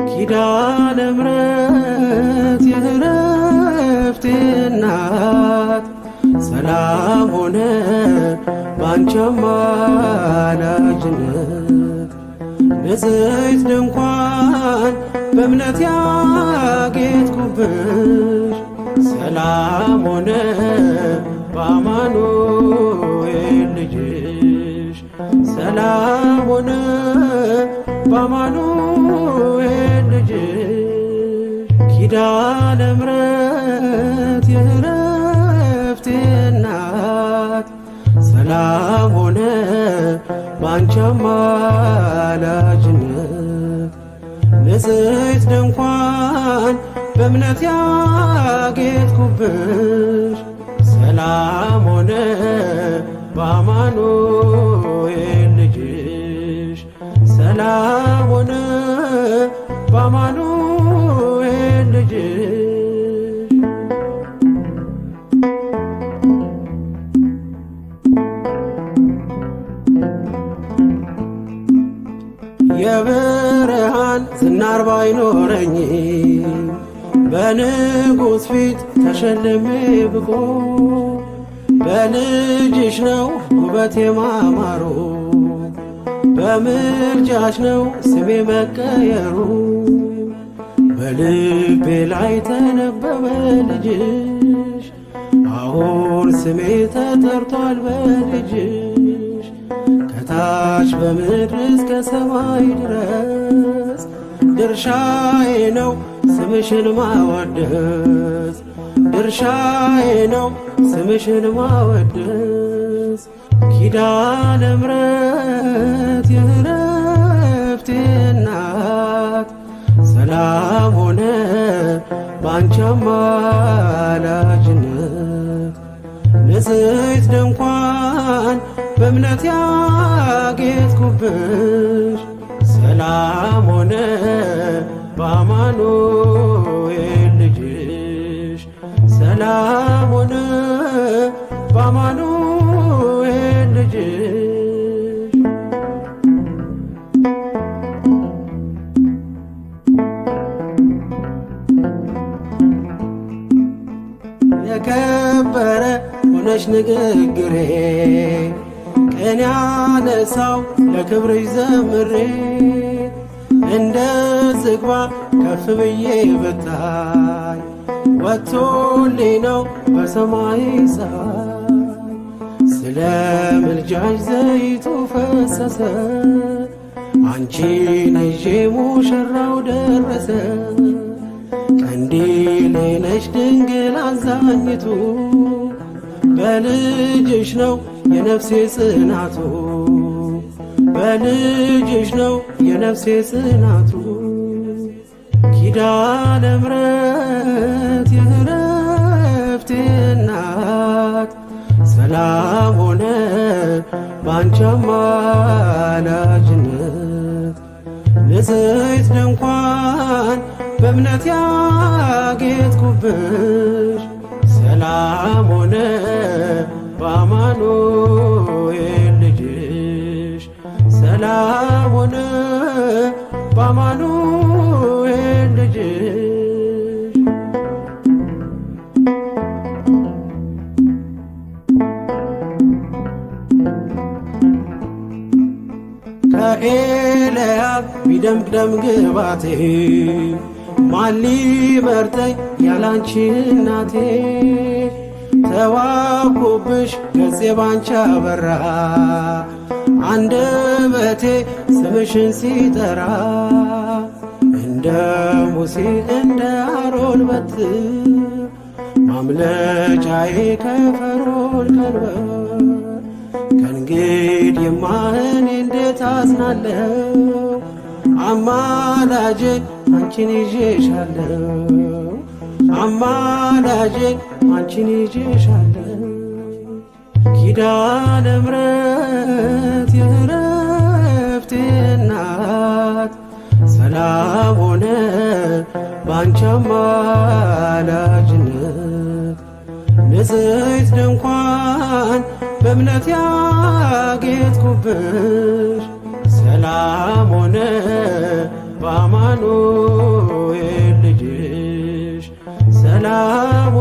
ኪዳነ ምሕረት የዕረፍቴ እናት ሰላም ሆነ ባንቺ አማላጅነት። በዘይት ድንኳን በእምነት ያጌጥኩብሽ ሰላም ሆነ በአማኑኤል ልጅሽ ሰላም ሆነ በአማኑኤል ልጅሽ። ኪዳነ ምሕረት የዕረፍቴ እናት ሰላም ሆነ ባንቺ አማላጅነት። ንጽሕት ድንኳን በእምነት ያጌጥኩብሽ ሰላም ሆነ በአማኑኤል ልጅሽ ሰላም ሆነ በአማኑኤል ልጅሽ። የብርሃን ዝናር ባይኖረኝ በንጉሥ ፊት ተሸልሜ ብቆ በልጅሽ ነው ውበቴ ማማሩ በምልጃሽ ነው ስሜ መቀየሩ። በልቤ ላይ ተነበበ ልጅሽ አሁን ስሜ ተጠርቷል በልጅሽ። ከታች በምድር እስከ ሰማይ ድረስ ድርሻዬ ነው ስምሽን ማወደስ ድርሻዬ ነው ስምሽን ማወደስ። ኪዳነ ምሕረት የዕረፍቴ እናት ሰላም ሆነ ባንቺ አማላጅነት። ንጽሕት ድንኳን በእምነት ያጌጥኩብሽ ሰላም ሆነ በአማኑኤል ልጅሽ ሰላም ሆነ በአማኑኤል ልጅሽ። የከበረ ሆነሽ ንግግሬ ቅኔ ያነሳው ለክብርሽ ዘምሬ እንደ ዝግባ ከፍ ብዬ ብታይ ወጥቶልኝ ነው በሰማይ ፀሐይ። ስለ ምልጃሽ ዘይቱ ፈሰሰ አንቺን ይዤ ሙሽራው ደረሰ። ቀንዲሌ ነሽ ድንግል አዛኝቱ በልጅሽ ነው የነፍሴ ጽናቱ በልጅሽ ነው የነፍሴ ጽናቱ። ኪዳነ ምሕረት የዕረፍቴ እናት ሰላም ሆነ ባንቺ አማላጅነት። ንጽሕት ድንኳን በእምነት ያጌጥኩብሽ ሰላም ሆነ በአማኑኤል ልጅሽ ሰላም ሆነ በአማኑኤል ልጅሽ። ከኤልያብ ቢደምቅ ደም ግባቴ ማን ሊመርጠኝ ያላንቺ እናቴ። ተዋብኩብሽ ገጼ ባንቺ አበራ አንደበቴ ስምሽን ሲጠራ። እንደ ሙሴ እንደ አሮን በትር ማምለጫዬ ከፈርዖን ቀንበር። ከእንግዲህማ እኔ እንዴት አዝናለሁ አማላጄ አንቺን ይዤሻለሁ አማላጄ አንቺን ይዤሻለሁ። ኪዳነ ምሕረት የዕረፍቴ እናት ሰላም ሆነ ባንቺ አማላጅነት። ንጽሕት ድንኳን በእምነት ያጌጥኩብሽ ሰላም ሆነ በአማኑኤል ልጅሽ ሰላም